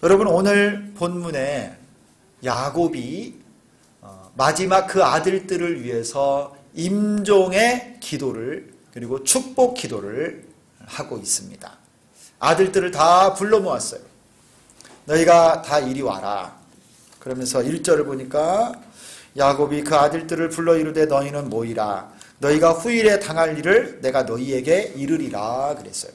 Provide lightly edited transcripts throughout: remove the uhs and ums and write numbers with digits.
여러분, 오늘 본문에 야곱이 마지막 그 아들들을 위해서 임종의 기도를, 그리고 축복 기도를 하고 있습니다. 아들들을 다 불러 모았어요. 너희가 다 이리 와라. 그러면서 1절을 보니까 야곱이 그 아들들을 불러 이르되 너희는 모이라. 너희가 후일에 당할 일을 내가 너희에게 이르리라 그랬어요.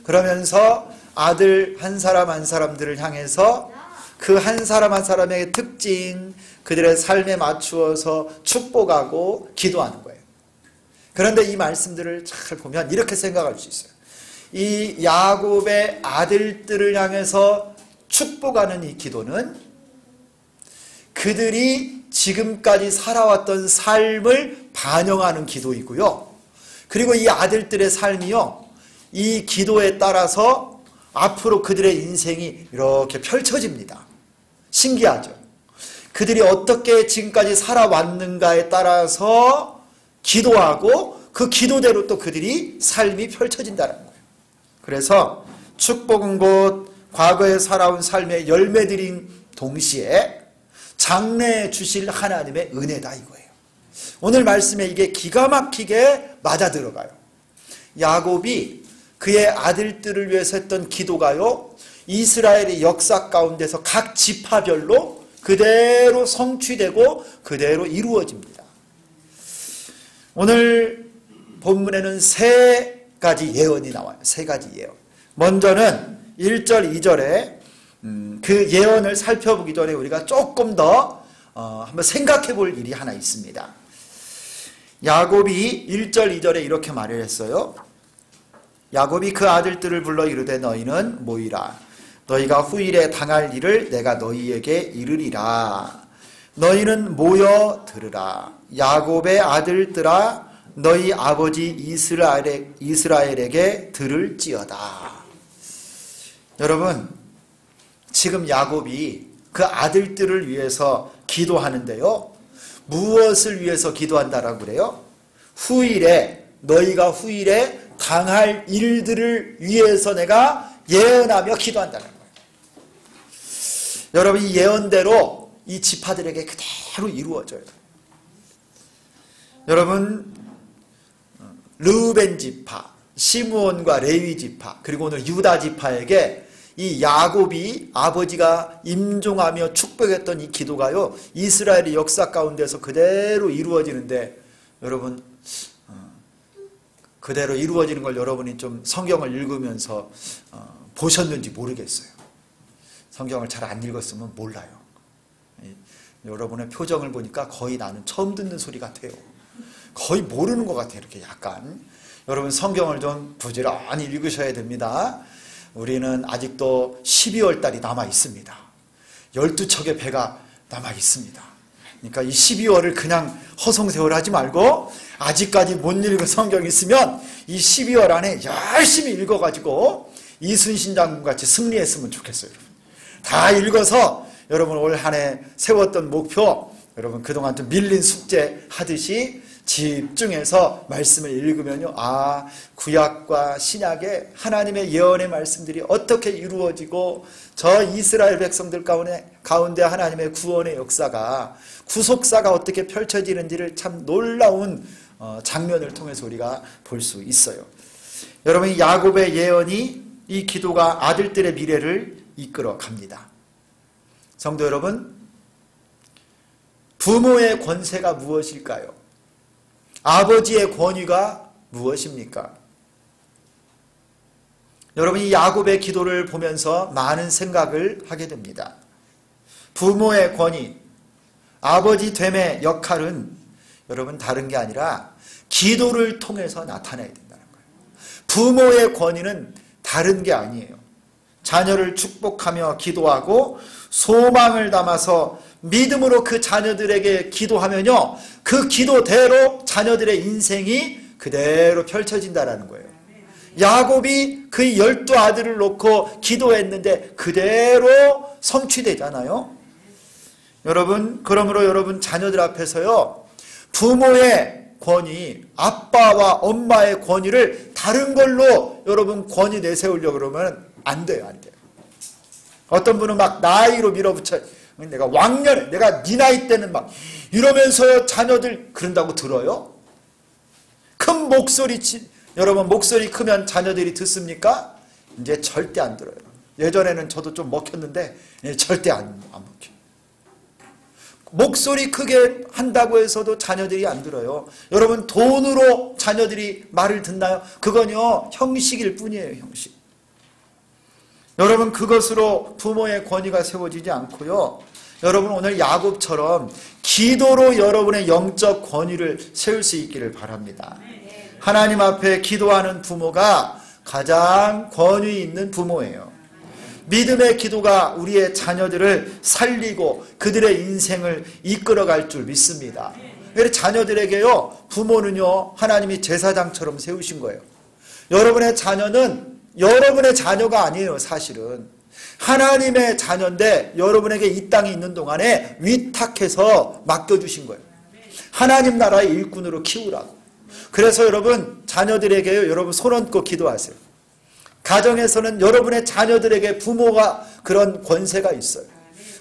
그러면서 아들 한 사람 한 사람들을 향해서 그 한 사람 한 사람의 특징, 그들의 삶에 맞추어서 축복하고 기도하는 거예요. 그런데 이 말씀들을 잘 보면 이렇게 생각할 수 있어요. 이 야곱의 아들들을 향해서 축복하는 이 기도는 그들이 지금까지 살아왔던 삶을 반영하는 기도이고요. 그리고 이 아들들의 삶이요, 이 기도에 따라서 앞으로 그들의 인생이 이렇게 펼쳐집니다. 신기하죠? 그들이 어떻게 지금까지 살아왔는가에 따라서 기도하고 그 기도대로 또 그들이 삶이 펼쳐진다는 거예요. 그래서 축복은 곧 과거에 살아온 삶의 열매들인 동시에 장래에 주실 하나님의 은혜다 이거예요. 오늘 말씀에 이게 기가 막히게 맞아 들어가요. 야곱이 그의 아들들을 위해서 했던 기도가요, 이스라엘의 역사 가운데서 각 지파별로 그대로 성취되고 그대로 이루어집니다. 오늘 본문에는 세 가지 예언이 나와요. 세 가지 예언. 먼저는 1절, 2절에 그 예언을 살펴보기 전에 우리가 조금 더 한번 생각해 볼 일이 하나 있습니다. 야곱이 1절, 2절에 이렇게 말을 했어요. 야곱이 그 아들들을 불러 이르되 너희는 모이라. 너희가 후일에 당할 일을 내가 너희에게 이르리라. 너희는 모여 들으라. 야곱의 아들들아, 너희 아버지 이스라엘에게 들을지어다. 여러분, 지금 야곱이 그 아들들을 위해서 기도하는데요, 무엇을 위해서 기도한다라고 그래요? 후일에, 너희가 후일에 당할 일들을 위해서 내가 예언하며 기도한다는 거예요. 여러분, 이 예언대로 이 지파들에게 그대로 이루어져요. 여러분, 르우벤 지파, 시므온과 레위 지파, 그리고 오늘 유다 지파에게 이 야곱이 아버지가 임종하며 축복했던 이 기도가요, 이스라엘의 역사 가운데서 그대로 이루어지는데, 여러분, 그대로 이루어지는 걸 여러분이 좀 성경을 읽으면서 보셨는지 모르겠어요. 성경을 잘 안 읽었으면 몰라요. 여러분의 표정을 보니까 거의 나는 처음 듣는 소리 같아요. 거의 모르는 것 같아요. 이렇게 약간. 여러분, 성경을 좀 부지런히 읽으셔야 됩니다. 우리는 아직도 12월 달이 남아 있습니다. 12척의 배가 남아 있습니다. 그러니까 이 12월을 그냥 허송세월하지 말고 아직까지 못 읽은 성경이 있으면 이 12월 안에 열심히 읽어가지고 이순신 장군같이 승리했으면 좋겠어요. 다 읽어서 여러분 올 한 해 세웠던 목표, 여러분 그동안 좀 밀린 숙제 하듯이 집중해서 말씀을 읽으면요, 아, 구약과 신약의 하나님의 예언의 말씀들이 어떻게 이루어지고 저 이스라엘 백성들 가운데 하나님의 구원의 역사가, 구속사가 어떻게 펼쳐지는지를 참 놀라운 장면을 통해서 우리가 볼 수 있어요. 여러분, 이 야곱의 예언이, 이 기도가 아들들의 미래를 이끌어 갑니다. 성도 여러분, 부모의 권세가 무엇일까요? 아버지의 권위가 무엇입니까? 여러분, 이 야곱의 기도를 보면서 많은 생각을 하게 됩니다. 부모의 권위, 아버지 됨의 역할은 여러분 다른 게 아니라 기도를 통해서 나타나야 된다는 거예요. 부모의 권위는 다른 게 아니에요. 자녀를 축복하며 기도하고 소망을 담아서 믿음으로 그 자녀들에게 기도하면요, 그 기도대로 자녀들의 인생이 그대로 펼쳐진다는 거예요. 야곱이 그 12아들을 놓고 기도했는데 그대로 성취되잖아요. 여러분, 그러므로 여러분 자녀들 앞에서요, 부모의 권위, 아빠와 엄마의 권위를 다른 걸로 여러분 권위 내세우려고 그러면 안 돼요, 안 돼요. 어떤 분은 막 나이로 밀어붙여. 내가 왕년에, 내가 네 나이 때는 막 이러면서 자녀들 그런다고 들어요? 큰 목소리 여러분 목소리 크면 자녀들이 듣습니까? 이제 절대 안 들어요. 예전에는 저도 좀 먹혔는데 절대 안 먹혀요. 목소리 크게 한다고 해서도 자녀들이 안 들어요. 여러분 돈으로 자녀들이 말을 듣나요? 그건요 형식일 뿐이에요. 형식. 여러분 그것으로 부모의 권위가 세워지지 않고요. 여러분 오늘 야곱처럼 기도로 여러분의 영적 권위를 세울 수 있기를 바랍니다. 하나님 앞에 기도하는 부모가 가장 권위 있는 부모예요. 믿음의 기도가 우리의 자녀들을 살리고 그들의 인생을 이끌어갈 줄 믿습니다. 그래서 자녀들에게요 부모는요 하나님이 제사장처럼 세우신 거예요. 여러분의 자녀는 여러분의 자녀가 아니에요. 사실은 하나님의 자녀인데 여러분에게 이 땅에 있는 동안에 위탁해서 맡겨주신 거예요. 하나님 나라의 일꾼으로 키우라고. 그래서 여러분 자녀들에게요 여러분 손 얹고 기도하세요. 가정에서는 여러분의 자녀들에게 부모가 그런 권세가 있어요.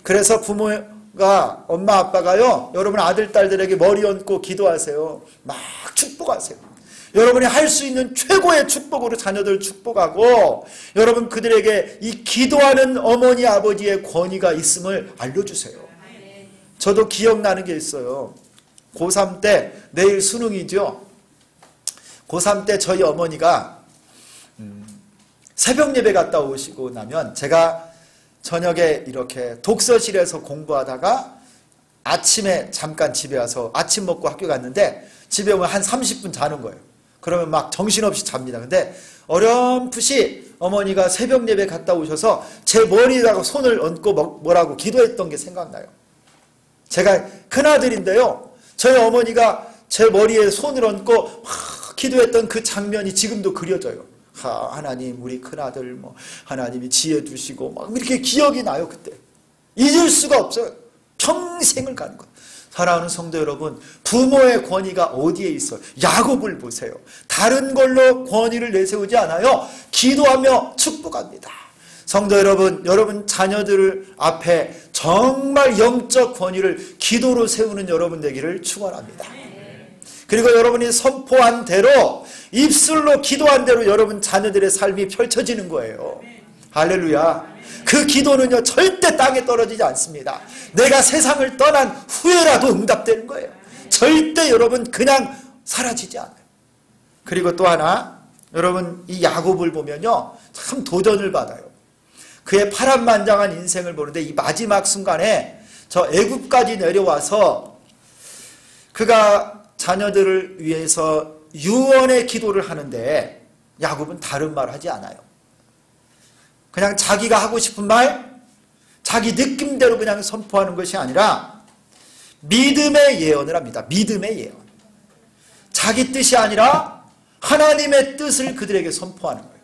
그래서 부모가 엄마 아빠가요 여러분 아들 딸들에게 머리 얹고 기도하세요. 막 축복하세요. 여러분이 할 수 있는 최고의 축복으로 자녀들 축복하고 여러분 그들에게 이 기도하는 어머니 아버지의 권위가 있음을 알려주세요. 저도 기억나는 게 있어요. 고3 때 내일 수능이죠. 고3 때 저희 어머니가 새벽 예배 갔다 오시고 나면 제가 저녁에 이렇게 독서실에서 공부하다가 아침에 잠깐 집에 와서 아침 먹고 학교 갔는데 집에 오면 한 30분 자는 거예요. 그러면 막 정신없이 잡니다. 근데 어렴풋이 어머니가 새벽 예배 갔다 오셔서 제 머리에다가 손을 얹고 뭐라고 기도했던 게 생각나요. 제가 큰아들인데요. 저희 어머니가 제 머리에 손을 얹고 기도했던 그 장면이 지금도 그려져요. 하나님 우리 큰아들 하나님이 지혜 주시고 막 이렇게 기억이 나요. 그때 잊을 수가 없어요. 평생을 가는 거예요. 사랑하는 성도 여러분, 부모의 권위가 어디에 있어요? 야곱을 보세요. 다른 걸로 권위를 내세우지 않아요. 기도하며 축복합니다. 성도 여러분, 여러분 자녀들 앞에 정말 영적 권위를 기도로 세우는 여러분 되기를 축원합니다. 그리고 여러분이 선포한 대로 입술로 기도한 대로 여러분 자녀들의 삶이 펼쳐지는 거예요. 할렐루야. 그 기도는요 절대 땅에 떨어지지 않습니다. 내가 세상을 떠난 후에라도 응답되는 거예요. 절대 여러분 그냥 사라지지 않아요. 그리고 또 하나 여러분 이 야곱을 보면요 참 도전을 받아요. 그의 파란만장한 인생을 보는데 이 마지막 순간에 저 애굽까지 내려와서 그가 자녀들을 위해서 유언의 기도를 하는데 야곱은 다른 말 하지 않아요. 그냥 자기가 하고 싶은 말, 자기 느낌대로 그냥 선포하는 것이 아니라 믿음의 예언을 합니다. 믿음의 예언. 자기 뜻이 아니라 하나님의 뜻을 그들에게 선포하는 거예요.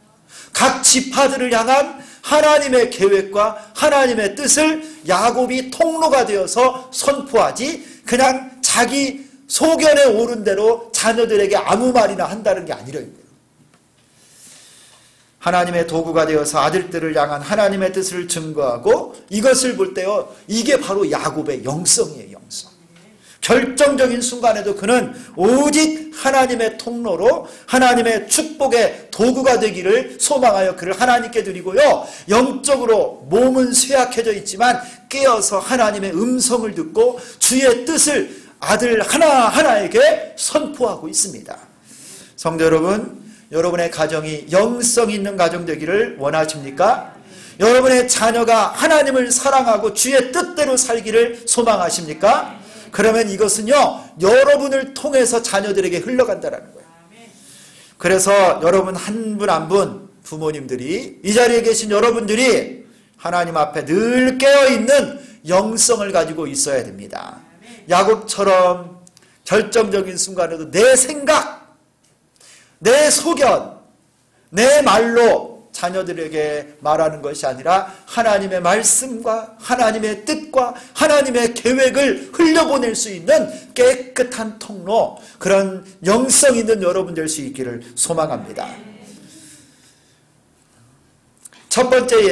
각 지파들을 향한 하나님의 계획과 하나님의 뜻을 야곱이 통로가 되어서 선포하지 그냥 자기 소견에 오른 대로 자녀들에게 아무 말이나 한다는 게 아니라는 거예요. 하나님의 도구가 되어서 아들들을 향한 하나님의 뜻을 증거하고 이것을 볼 때요 이게 바로 야곱의 영성이에요. 영성. 결정적인 순간에도 그는 오직 하나님의 통로로 하나님의 축복의 도구가 되기를 소망하여 그를 하나님께 드리고요 영적으로 몸은 쇠약해져 있지만 깨어서 하나님의 음성을 듣고 주의 뜻을 아들 하나하나에게 선포하고 있습니다. 성도 여러분, 여러분의 가정이 영성 있는 가정 되기를 원하십니까? 여러분의 자녀가 하나님을 사랑하고 주의 뜻대로 살기를 소망하십니까? 그러면 이것은요 여러분을 통해서 자녀들에게 흘러간다는 거예요. 그래서 여러분 한 분 한 분 부모님들이 이 자리에 계신 여러분들이 하나님 앞에 늘 깨어있는 영성을 가지고 있어야 됩니다. 야곱처럼 결정적인 순간에도 내 생각, 내 소견, 내 말로 자녀들에게 말하는 것이 아니라 하나님의 말씀과 하나님의 뜻과 하나님의 계획을 흘려보낼 수 있는 깨끗한 통로, 그런 영성 있는 여러분 될 수 있기를 소망합니다. 첫 번째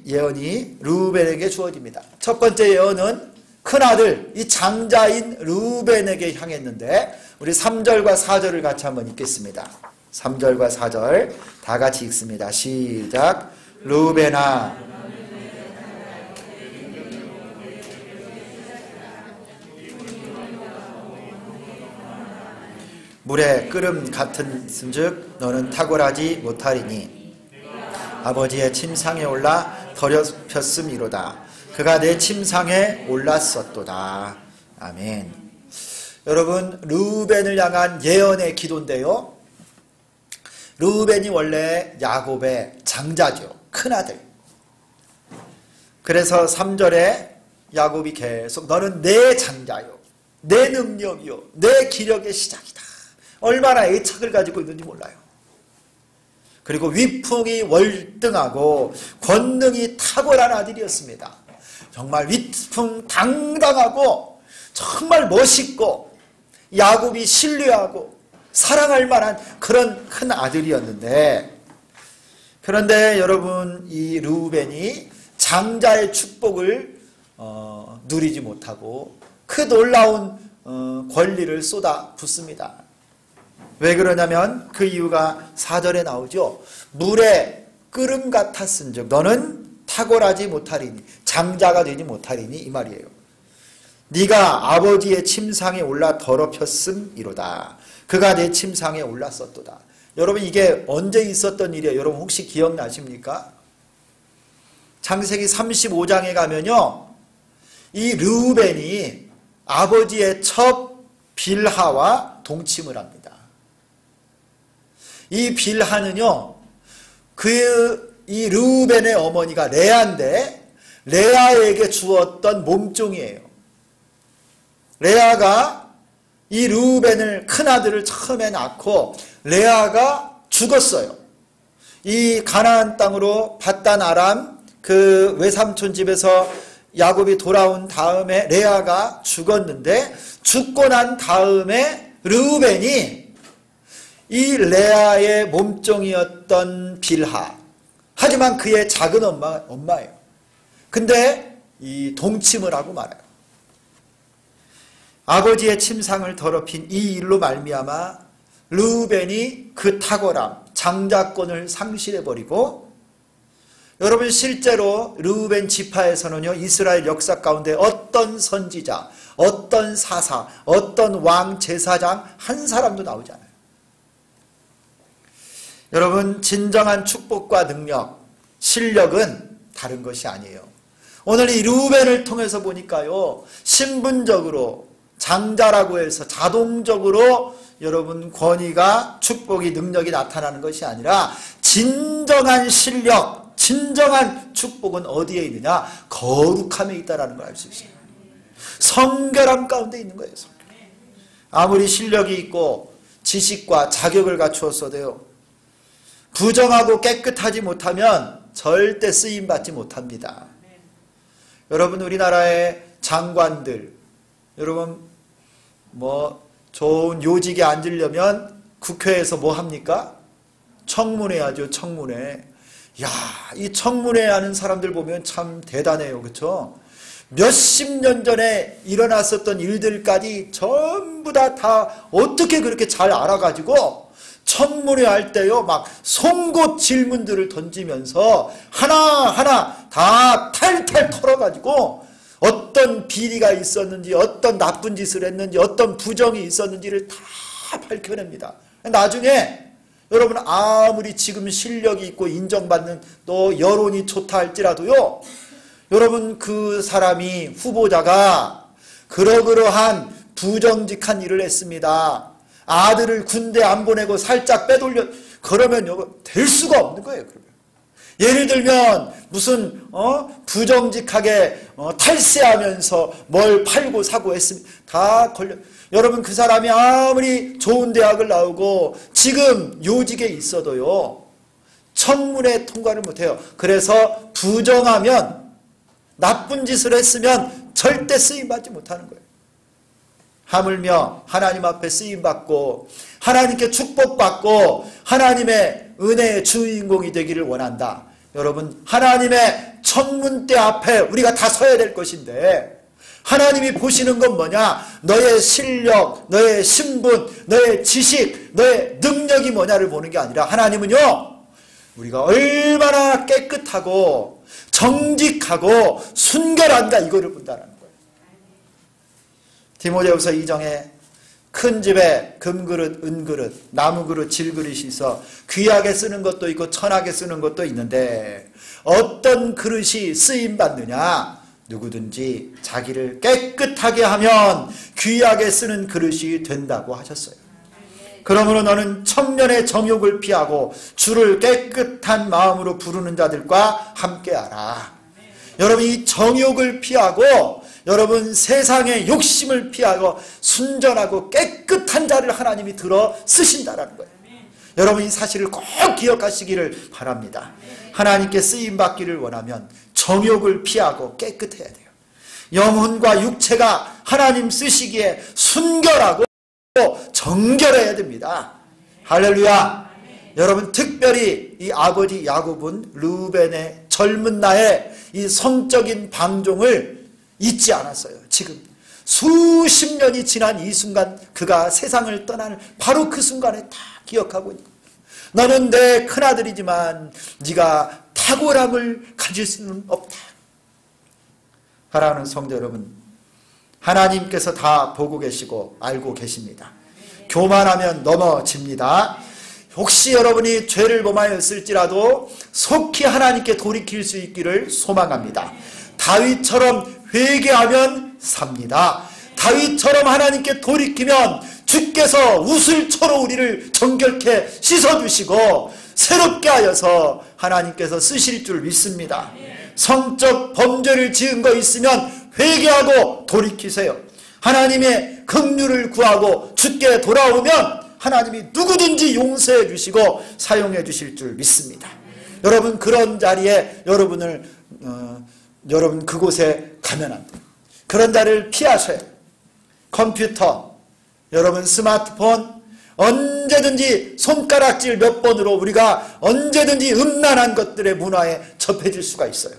예언이 르우벤에게 주어집니다. 첫 번째 예언은 큰아들 이 장자인 르우벤에게 향했는데 우리 3절과 4절을 같이 한번 읽겠습니다. 3절과 4절 다 같이 읽습니다. 시작. 르우벤아 물에 끓음 같은즉 너는 탁월하지 못하리니 아버지의 침상에 올라 더럽혔음이로다. 그가 내 침상에 올랐었도다. 아멘. 여러분 르우벤을 향한 예언의 기도인데요. 르우벤이 원래 야곱의 장자죠. 큰아들. 그래서 3절에 야곱이 계속 너는 내 장자요. 내 능력이요. 내 기력의 시작이다. 얼마나 애착을 가지고 있는지 몰라요. 그리고 위풍이 월등하고 권능이 탁월한 아들이었습니다. 정말 위풍당당하고 정말 멋있고 야곱이 신뢰하고 사랑할 만한 그런 큰 아들이었는데, 그런데 여러분 이 르우벤이 장자의 축복을 누리지 못하고 그 놀라운 권리를 쏟아붓습니다. 왜 그러냐면 그 이유가 4절에 나오죠. 물에 끓음 같았은즉 너는 탁월하지 못하리니, 장자가 되지 못하리니 이 말이에요. 네가 아버지의 침상에 올라 더럽혔음이로다. 그가 내 침상에 올랐었도다. 여러분 이게 언제 있었던 일이에요? 여러분 혹시 기억나십니까? 창세기 35장에 가면요, 이 르우벤이 아버지의 첫 빌하와 동침을 합니다. 이 빌하는요, 이 르우벤의 어머니가 레아인데 레아에게 주었던 몸종이에요. 레아가 이 르우벤을, 큰아들을 처음에 낳고 레아가 죽었어요. 이 가나안 땅으로 밧단 아람 그 외삼촌 집에서 야곱이 돌아온 다음에 레아가 죽었는데, 죽고 난 다음에 르우벤이 이 레아의 몸종이었던 빌하, 하지만 그의 작은 엄마예요. 근데 이 동침을 하고 말아요. 아버지의 침상을 더럽힌 이 일로 말미암아 르우벤이 그 탁월함, 장자권을 상실해버리고, 여러분 실제로 르우벤 지파에서는요, 이스라엘 역사 가운데 어떤 선지자, 어떤 사사, 어떤 왕, 제사장 한 사람도 나오지 않아요. 여러분 진정한 축복과 능력, 실력은 다른 것이 아니에요. 오늘 이 르우벤을 통해서 보니까요, 신분적으로 장자라고 해서 자동적으로 여러분 권위가, 축복이, 능력이 나타나는 것이 아니라 진정한 실력, 진정한 축복은 어디에 있느냐? 거룩함에 있다는 걸 알 수 있어요. 성결함 가운데 있는 거예요. 아무리 실력이 있고 지식과 자격을 갖추었어도요, 부정하고 깨끗하지 못하면 절대 쓰임받지 못합니다. 여러분 우리나라의 장관들, 여러분 좋은 요직에 앉으려면 국회에서 뭐 합니까? 청문회 하죠. 청문회. 야, 이 청문회 하는 사람들 보면 참 대단해요. 그렇죠? 몇십 년 전에 일어났었던 일들까지 전부 다 어떻게 그렇게 잘 알아가지고 청문회 할 때요, 막 송곳 질문들을 던지면서 하나하나 다 탈탈 털어가지고 어떤 비리가 있었는지, 어떤 나쁜 짓을 했는지, 어떤 부정이 있었는지를 다 밝혀냅니다. 나중에 여러분 아무리 지금 실력이 있고 인정받는 또 여론이 좋다 할지라도요, 여러분 그 사람이, 후보자가 그러그러한 부정직한 일을 했습니다, 아들을 군대 안 보내고 살짝 빼돌려, 그러면 될 수가 없는 거예요. 그러면 예를 들면 무슨 부정직하게 탈세하면서 뭘 팔고 사고 했으면 다 걸려. 여러분 그 사람이 아무리 좋은 대학을 나오고 지금 요직에 있어도요, 청문회 통과를 못해요. 그래서 부정하면, 나쁜 짓을 했으면 절대 쓰임받지 못하는 거예요. 하물며 하나님 앞에 쓰임받고 하나님께 축복받고 하나님의 은혜의 주인공이 되기를 원한다. 여러분, 하나님의 천문대 앞에 우리가 다 서야 될 것인데, 하나님이 보시는 건 뭐냐? 너의 실력, 너의 신분, 너의 지식, 너의 능력이 뭐냐를 보는 게 아니라, 하나님은요, 우리가 얼마나 깨끗하고 정직하고 순결한가, 이거를 본다는 거예요. 디모데후서 2장에 큰 집에 금그릇, 은그릇, 나무그릇, 질그릇이 있어 귀하게 쓰는 것도 있고 천하게 쓰는 것도 있는데, 어떤 그릇이 쓰임받느냐? 누구든지 자기를 깨끗하게 하면 귀하게 쓰는 그릇이 된다고 하셨어요. 그러므로 너는 천년의 정욕을 피하고 주를 깨끗한 마음으로 부르는 자들과 함께하라. 여러분, 이 정욕을 피하고 여러분 세상의 욕심을 피하고 순전하고 깨끗한 자를 하나님이 들어 쓰신다라는 거예요. 여러분, 이 사실을 꼭 기억하시기를 바랍니다. 하나님께 쓰임받기를 원하면 정욕을 피하고 깨끗해야 돼요. 영혼과 육체가 하나님 쓰시기에 순결하고 정결해야 됩니다. 할렐루야. 여러분, 특별히 이 아버지 야곱은 르우벤의 젊은 나에 이 성적인 방종을 잊지 않았어요. 지금 수십 년이 지난 이 순간, 그가 세상을 떠나는 바로 그 순간에 다 기억하고 있는 거예요. 너는 내 큰아들이지만 네가 탁월함을 가질 수는 없다. 사랑하는 성도 여러분, 하나님께서 다 보고 계시고 알고 계십니다. 교만하면 넘어집니다. 혹시 여러분이 죄를 범하였을지라도 속히 하나님께 돌이킬 수 있기를 소망합니다. 다윗처럼 회개하면 삽니다. 다윗처럼 하나님께 돌이키면 주께서 우슬초로 우리를 정결케 씻어주시고 새롭게 하여서 하나님께서 쓰실 줄 믿습니다. 성적 범죄를 지은 거 있으면 회개하고 돌이키세요. 하나님의 긍휼을 구하고 주께 돌아오면 하나님이 누구든지 용서해 주시고 사용해 주실 줄 믿습니다. 여러분, 그런 자리에 여러분 그곳에 가면 안 돼요. 그런 자리를 피하셔야 돼요. 컴퓨터, 여러분 스마트폰, 언제든지 손가락질 몇 번으로 우리가 언제든지 음란한 것들의 문화에 접해질 수가 있어요.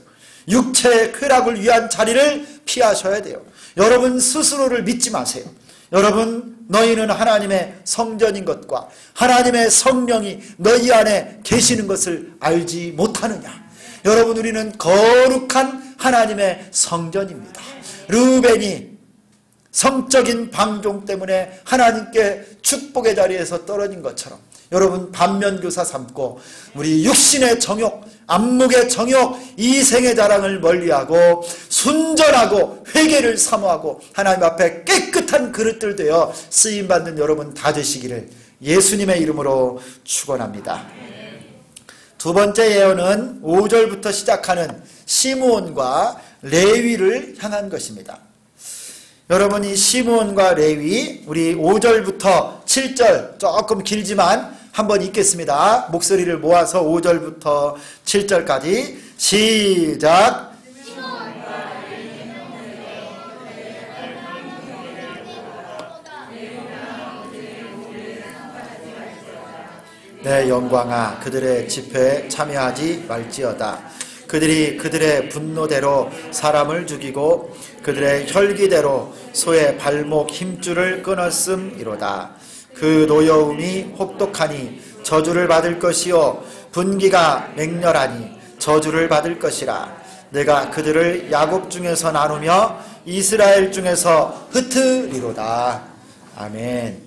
육체의 쾌락을 위한 자리를 피하셔야 돼요. 여러분 스스로를 믿지 마세요. 여러분, 너희는 하나님의 성전인 것과 하나님의 성령이 너희 안에 계시는 것을 알지 못하느냐. 여러분, 우리는 거룩한 하나님의 성전입니다. 르우벤이 성적인 방종 때문에 하나님께 축복의 자리에서 떨어진 것처럼 여러분, 반면교사 삼고 우리 육신의 정욕, 안목의 정욕, 이생의 자랑을 멀리하고 순전하고 회개를 사모하고 하나님 앞에 깨끗한 그릇들 되어 쓰임받는 여러분 다 되시기를 예수님의 이름으로 축원합니다. 두 번째 예언은 5절부터 시작하는 시므온과 레위를 향한 것입니다. 여러분, 이 시므온과 레위, 우리 5절부터 7절 조금 길지만 한번 읽겠습니다. 목소리를 모아서 5절부터 7절까지 시작. 내 영광아, 그들의 집회에 참여하지 말지어다. 그들이 그들의 분노대로 사람을 죽이고 그들의 혈기대로 소의 발목 힘줄을 끊었음이로다. 그 노여움이 혹독하니 저주를 받을 것이요 분기가 맹렬하니 저주를 받을 것이라. 내가 그들을 야곱 중에서 나누며 이스라엘 중에서 흩으리로다. 아멘.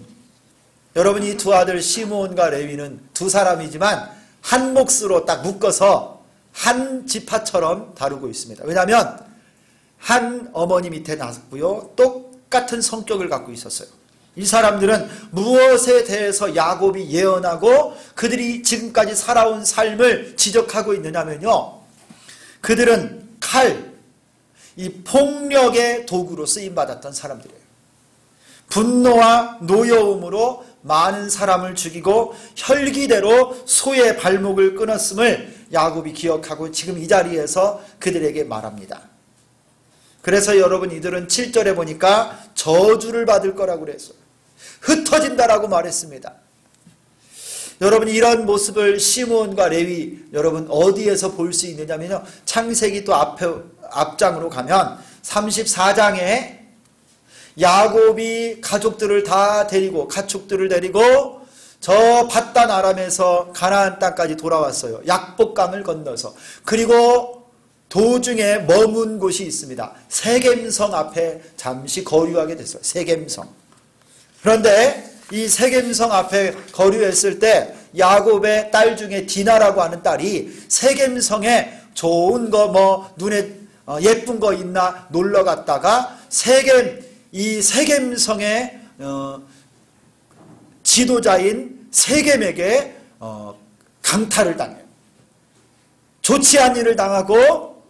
여러분, 이 두 아들 시므온과 레위는 두 사람이지만 한 몫으로 딱 묶어서 한 지파처럼 다루고 있습니다. 왜냐하면 한 어머니 밑에 낳았고요, 똑같은 성격을 갖고 있었어요. 이 사람들은 무엇에 대해서 야곱이 예언하고 그들이 지금까지 살아온 삶을 지적하고 있느냐면요, 그들은 칼, 이 폭력의 도구로 쓰임받았던 사람들이에요. 분노와 노여움으로 많은 사람을 죽이고 혈기대로 소의 발목을 끊었음을 야곱이 기억하고 지금 이 자리에서 그들에게 말합니다. 그래서 여러분, 이들은 7절에 보니까 저주를 받을 거라고 그랬어요. 흩어진다라고 말했습니다. 여러분 이런 모습을 시므온과 레위 여러분 어디에서 볼 수 있느냐면요. 창세기 또 앞장으로 가면 34장에 야곱이 가족들을 다 데리고 가축들을 데리고 저 밧단 아람에서 가나안 땅까지 돌아왔어요. 약복강을 건너서. 그리고 도중에 머문 곳이 있습니다. 세겜성 앞에 잠시 거류하게 됐어요. 세겜성. 그런데 이 세겜성 앞에 거류했을 때 야곱의 딸 중에 디나라고 하는 딸이 세겜성에 좋은 거 뭐 눈에 예쁜 거 있나 놀러 갔다가 이 세겜성의 지도자인 세겜에게 강탈을 당해요. 좋지 않은 일을 당하고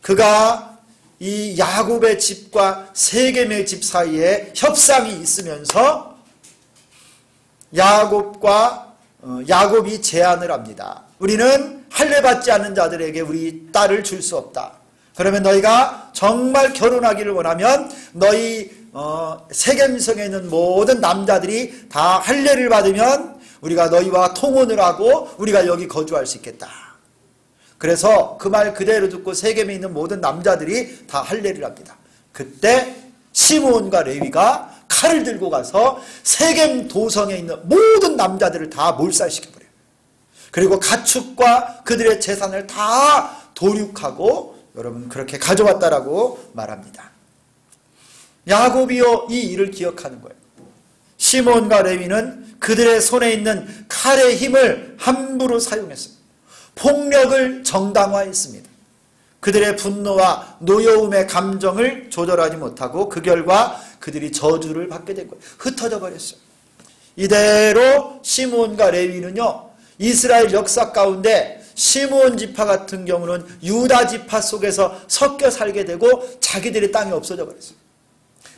그가 이 야곱의 집과 세겜의 집 사이에 협상이 있으면서 야곱이 제안을 합니다. 우리는 할례받지 않는 자들에게 우리 딸을 줄 수 없다. 그러면 너희가 정말 결혼하기를 원하면 너희 세겜성에 있는 모든 남자들이 다 할례를 받으면 우리가 너희와 통혼을 하고 우리가 여기 거주할 수 있겠다. 그래서 그 말 그대로 듣고 세겜에 있는 모든 남자들이 다 할례를 합니다. 그때 시므온과 레위가 칼을 들고 가서 세겜 도성에 있는 모든 남자들을 다 몰살시켜버려요. 그리고 가축과 그들의 재산을 다 도륙하고 여러분 그렇게 가져왔다라고 말합니다. 야곱이요 이 일을 기억하는 거예요. 시므온과 레위는 그들의 손에 있는 칼의 힘을 함부로 사용했습니다. 폭력을 정당화했습니다. 그들의 분노와 노여움의 감정을 조절하지 못하고 그 결과 그들이 저주를 받게 된 거예요. 흩어져 버렸어요. 이대로 시므온과 레위는요 이스라엘 역사 가운데 시므온 지파 같은 경우는 유다 지파 속에서 섞여 살게 되고 자기들의 땅이 없어져 버렸어요.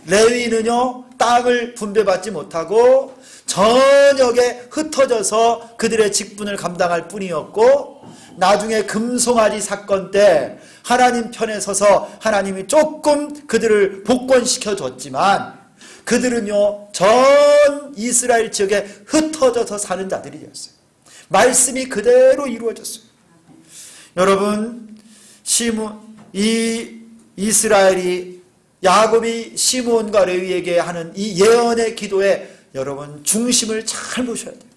레위는요 땅을 분배받지 못하고 전역에 흩어져서 그들의 직분을 감당할 뿐이었고 나중에 금송아지 사건 때 하나님 편에 서서 하나님이 조금 그들을 복권시켜 줬지만 그들은요 전 이스라엘 지역에 흩어져서 사는 자들이었어요. 말씀이 그대로 이루어졌어요. 여러분 이스라엘이 야곱이 시므온과 레위에게 하는 이 예언의 기도에 여러분 중심을 잘 보셔야 돼요.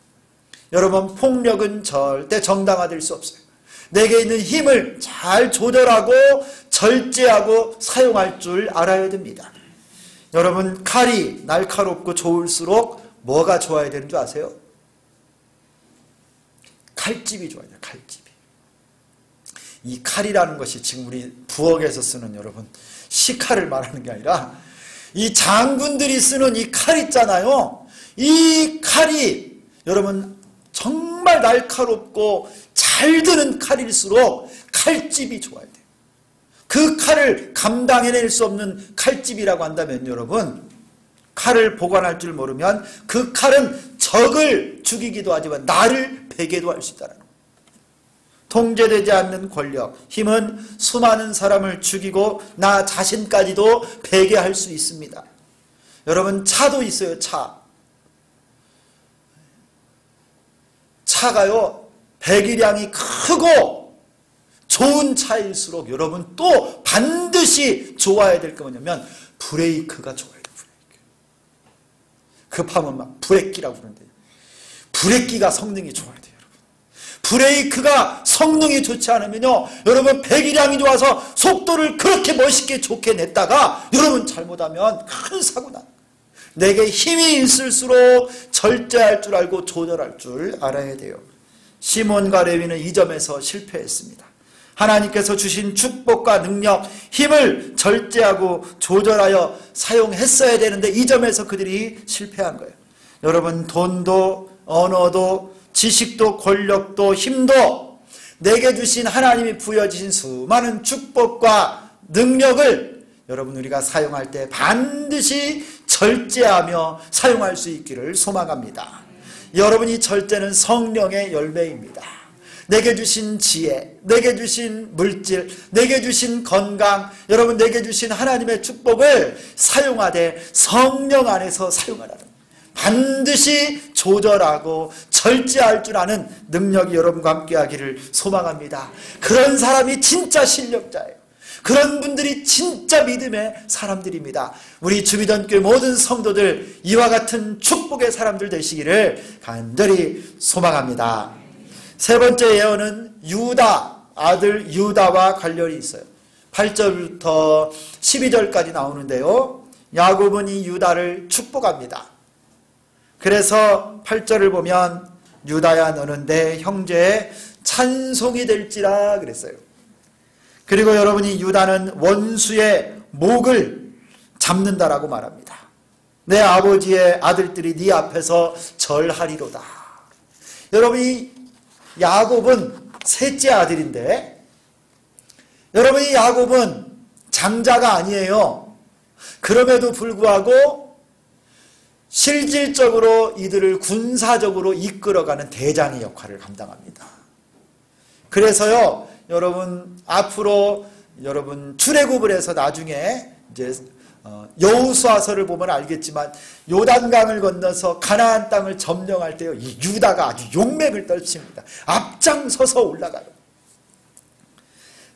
여러분 폭력은 절대 정당화될 수 없어요. 내게 있는 힘을 잘 조절하고 절제하고 사용할 줄 알아야 됩니다. 여러분 칼이 날카롭고 좋을수록 뭐가 좋아야 되는 줄 아세요? 칼집이 좋아야 돼요. 칼집이. 이 칼이라는 것이 지금 우리 부엌에서 쓰는 여러분 식칼을 말하는 게 아니라 이 장군들이 쓰는 이 칼 있잖아요. 이 칼이 여러분 정말 날카롭고 잘 드는 칼일수록 칼집이 좋아야 돼요. 그 칼을 감당해낼 수 없는 칼집이라고 한다면 여러분 칼을 보관할 줄 모르면 그 칼은 적을 죽이기도 하지만 나를 베게도 할 수 있다는 거예요. 통제되지 않는 권력, 힘은 수많은 사람을 죽이고 나 자신까지도 베게 할 수 있습니다. 여러분 차도 있어요. 차가요 배기량이 크고 좋은 차일수록 여러분 또 반드시 좋아야 될 게 뭐냐면 브레이크가 좋아야 돼요. 급하면 막 브레이크라고 그러는데 브레이크가 성능이 좋아야 돼요. 브레이크가 성능이 좋지 않으면요 여러분 배기량이 좋아서 속도를 그렇게 멋있게 좋게 냈다가 여러분 잘못하면 큰 사고 나. 내게 힘이 있을수록 절제할 줄 알고 조절할 줄 알아야 돼요. 시몬과 레위는 이 점에서 실패했습니다. 하나님께서 주신 축복과 능력, 힘을 절제하고 조절하여 사용했어야 되는데 이 점에서 그들이 실패한 거예요. 여러분 돈도 언어도 지식도 권력도 힘도 내게 주신 하나님이 부여주신 수많은 축복과 능력을 여러분 우리가 사용할 때 반드시 절제하며 사용할 수 있기를 소망합니다. 여러분 이 절제는 성령의 열매입니다. 내게 주신 지혜, 내게 주신 물질, 내게 주신 건강, 여러분 내게 주신 하나님의 축복을 사용하되 성령 안에서 사용하라는 반드시 조절하고 절제할 줄 아는 능력이 여러분과 함께 하기를 소망합니다. 그런 사람이 진짜 실력자예요. 그런 분들이 진짜 믿음의 사람들입니다. 우리 주비전교회 모든 성도들 이와 같은 축복의 사람들 되시기를 간절히 소망합니다. 세 번째 예언은 유다, 아들 유다와 관련이 있어요. 8절부터 12절까지 나오는데요. 야곱은 이 유다를 축복합니다. 그래서 8절을 보면 유다야 너는 내 형제의 찬송이 될지라 그랬어요. 그리고 여러분이 유다는 원수의 목을 잡는다라고 말합니다. 내 아버지의 아들들이 네 앞에서 절하리로다. 여러분이 야곱은 셋째 아들인데 여러분이 야곱은 장자가 아니에요. 그럼에도 불구하고 실질적으로 이들을 군사적으로 이끌어가는 대장의 역할을 감당합니다. 그래서요, 여러분 앞으로 여러분 출애굽을 해서 나중에 이제 여호수아서를 보면 알겠지만 요단강을 건너서 가나안 땅을 점령할 때요, 이 유다가 아주 용맥을 떨칩니다. 앞장서서 올라가요.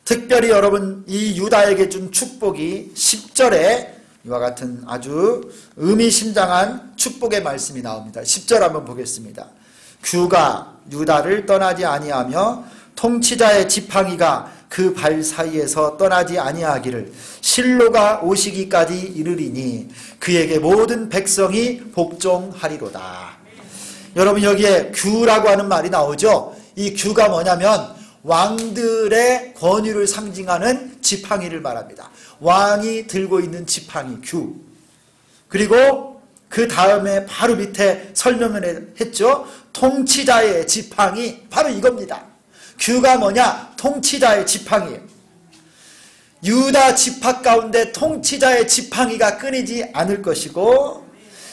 특별히 여러분 이 유다에게 준 축복이 10절에 이와 같은 아주 의미심장한 축복의 말씀이 나옵니다. 10절 한번 보겠습니다. 규가 유다를 떠나지 아니하며 통치자의 지팡이가 그 발 사이에서 떠나지 아니하기를 실로가 오시기까지 이르리니 그에게 모든 백성이 복종하리로다. 여러분 여기에 규라고 하는 말이 나오죠. 이 규가 뭐냐면 왕들의 권위를 상징하는 지팡이를 말합니다. 왕이 들고 있는 지팡이 규. 그리고 그 다음에 바로 밑에 설명을 했죠. 통치자의 지팡이, 바로 이겁니다. 규가 뭐냐? 통치자의 지팡이에요. 유다 지파 가운데 통치자의 지팡이가 끊이지 않을 것이고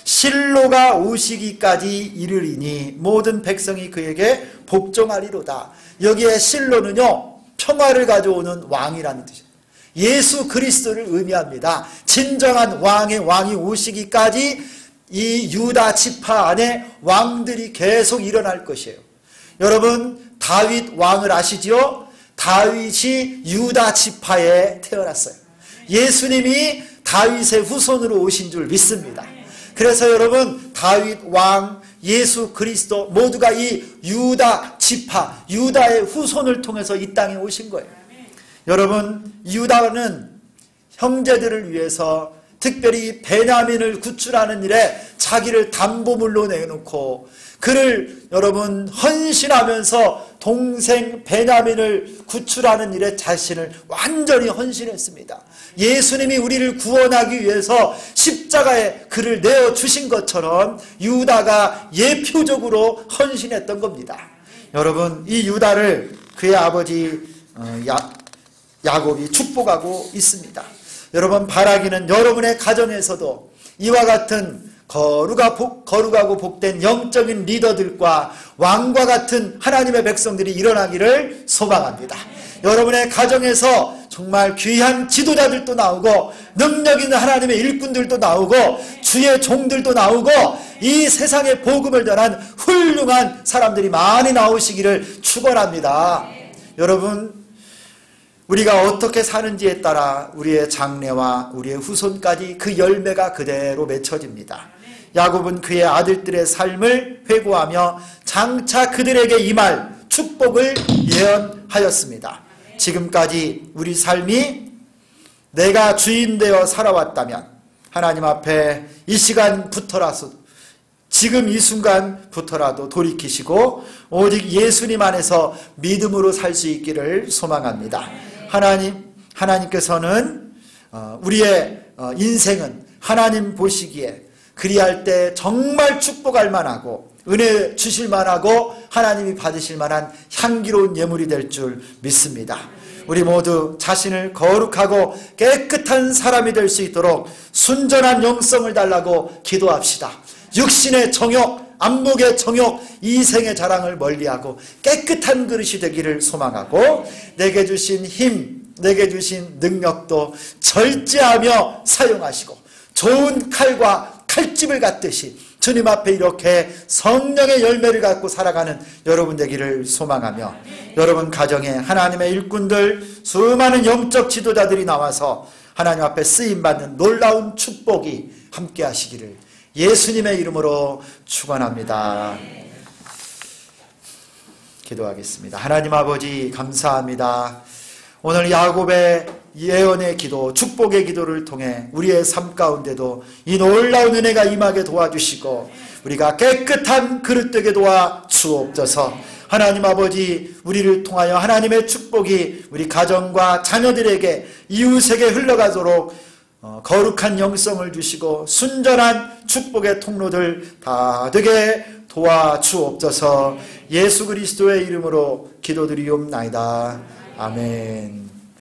실로가 오시기까지 이르리니 모든 백성이 그에게 복종하리로다. 여기에 실로는요, 평화를 가져오는 왕이라는 뜻이에요. 예수 그리스도를 의미합니다. 진정한 왕의 왕이 오시기까지 이 유다 지파 안에 왕들이 계속 일어날 것이에요. 여러분 다윗 왕을 아시지요? 다윗이 유다 지파에 태어났어요. 예수님이 다윗의 후손으로 오신 줄 믿습니다. 그래서 여러분 다윗 왕, 예수 그리스도 모두가 이 유다 지파, 유다의 후손을 통해서 이 땅에 오신 거예요. 여러분 유다는 형제들을 위해서 특별히 베냐민을 구출하는 일에 자기를 담보물로 내놓고 그를 여러분 헌신하면서 동생 베냐민을 구출하는 일에 자신을 완전히 헌신했습니다. 예수님이 우리를 구원하기 위해서 십자가에 그를 내어주신 것처럼 유다가 예표적으로 헌신했던 겁니다. 여러분 이 유다를 그의 아버지 야곱이 축복하고 있습니다. 여러분 바라기는 여러분의 가정에서도 이와 같은 거룩하고 복된 영적인 리더들과 왕과 같은 하나님의 백성들이 일어나기를 소망합니다. 여러분의 가정에서 정말 귀한 지도자들도 나오고 능력 있는 하나님의 일꾼들도 나오고 주의 종들도 나오고 이 세상에 복음을 전한 훌륭한 사람들이 많이 나오시기를 축원합니다. 여러분 우리가 어떻게 사는지에 따라 우리의 장래와 우리의 후손까지 그 열매가 그대로 맺혀집니다. 야곱은 그의 아들들의 삶을 회고하며 장차 그들에게 임할 축복을 예언하였습니다. 지금까지 우리 삶이 내가 주인되어 살아왔다면 하나님 앞에 이 시간부터라도 지금 이 순간부터라도 돌이키시고 오직 예수님 안에서 믿음으로 살 수 있기를 소망합니다. 하나님께서는 우리의 인생은 하나님 보시기에 그리할 때 정말 축복할 만하고 은혜 주실 만하고 하나님이 받으실 만한 향기로운 예물이 될 줄 믿습니다. 우리 모두 자신을 거룩하고 깨끗한 사람이 될 수 있도록 순전한 영성을 달라고 기도합시다. 육신의 정욕, 안목의 정욕, 이생의 자랑을 멀리하고 깨끗한 그릇이 되기를 소망하고 내게 주신 힘, 내게 주신 능력도 절제하며 사용하시고 좋은 칼과 칼집을 갖듯이 주님 앞에 이렇게 성령의 열매를 갖고 살아가는 여러분 되기를 소망하며, 여러분 가정에 하나님의 일꾼들, 수많은 영적 지도자들이 나와서 하나님 앞에 쓰임받는 놀라운 축복이 함께 하시기를 예수님의 이름으로 축원합니다. 기도하겠습니다. 하나님 아버지 감사합니다. 오늘 야곱의 예언의 기도, 축복의 기도를 통해 우리의 삶 가운데도 이 놀라운 은혜가 임하게 도와주시고 우리가 깨끗한 그릇 되게 도와 주옵소서. 하나님 아버지, 우리를 통하여 하나님의 축복이 우리 가정과 자녀들에게, 이웃에게 흘러가도록 거룩한 영성을 주시고 순전한 축복의 통로들 다 되게 도와주옵소서. 예수 그리스도의 이름으로 기도드리옵나이다. 아멘.